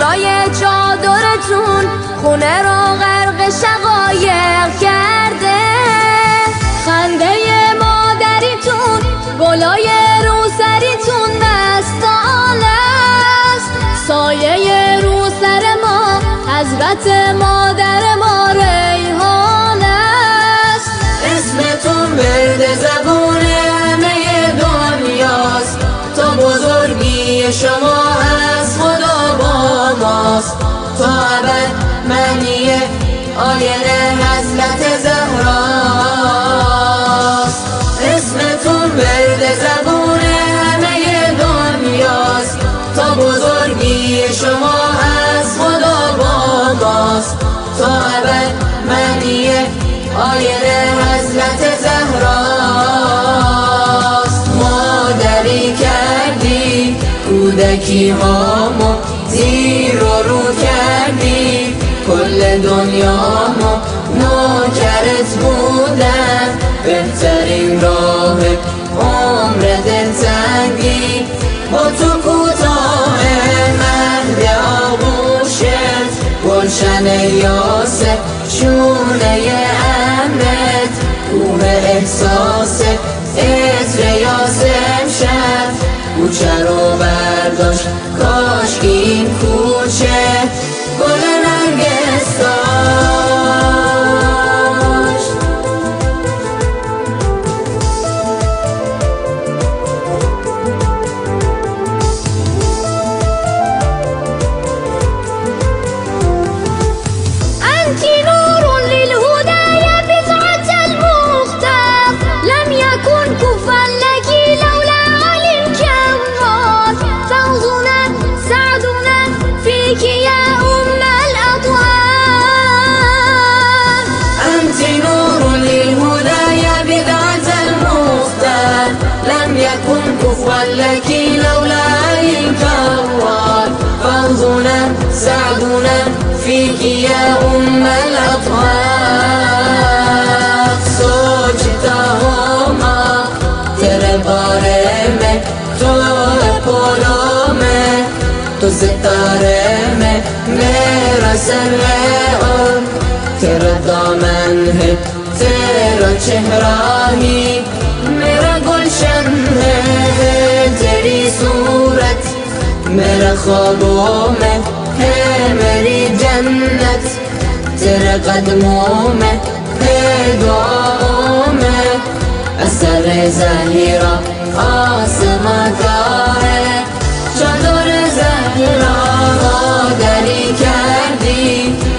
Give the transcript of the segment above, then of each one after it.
بالای چادرتون خونه رو غرق شقایق کرده. خنده مادریتون گلای روسریتون مستانه است. سایه رو سر ما حضرت مادر ما ریحانه است. اسمتون ورد زبون همه دنیاست، تا بزرگی شما از خدا با ماست. تا ابد معنی آینه حضرت زهراست. اسمتون ورد زبون همه دنیاست، تا بزرگی شما از خدا با ماست. تا ابد معنی آینه حضرت زهراست. مادری کردی کودکی هامو زیر و رو کردی، کل دنیامو نوکرت بودن. بهترین راه عمر دلتنگی با تو کوتاه مهد آغوشت. گلشن یاسر شونه امرت، کوه احساست عطر یاسم شد. کوچه رو برداشت کاش این کوچه گل نرگس داشت. أنت نور للهدى يا بضعة المختار، لم يكن كفوا لك لولا علي الكرار. فوزنا سعدنا فيك يا أم الأطوار. أنت نور للهدى يا بضعة المختار، لم يكن كفوا لك لولا علي الكرار. فوزنا سعدنا فيك يا أم الأطهار. सोचता हूँ माँ तेरे बारे में, तो अपोलो में तो सितारे में मेरा सर है और तेरा दामन है। तेरा चेहरा ही मेरा गुलशन है। तेरी सूरत मेरे ख्वाबों में है मेरी जन्नत। तेरे कदमों में है दुआओं में असर ज़हीरा आसमां का है चादर ज़हरा. مادری کردی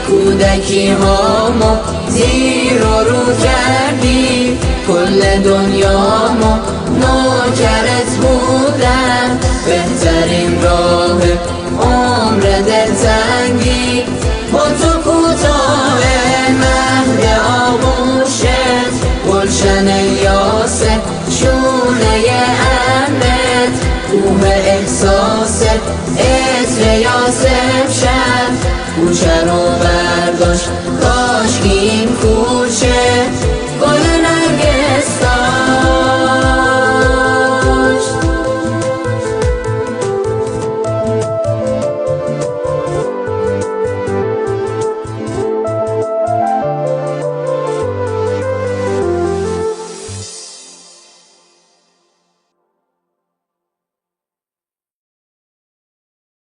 کودکی هامو زیر و رو کردی، کل دنیامو نوکرت بودم. بهترین راه عمر دلتنگی با تو کوتاه مهد آغوشت. گلشن یاسر شونه امرت، کوه احساست عطر یاسم شد. کوچه رو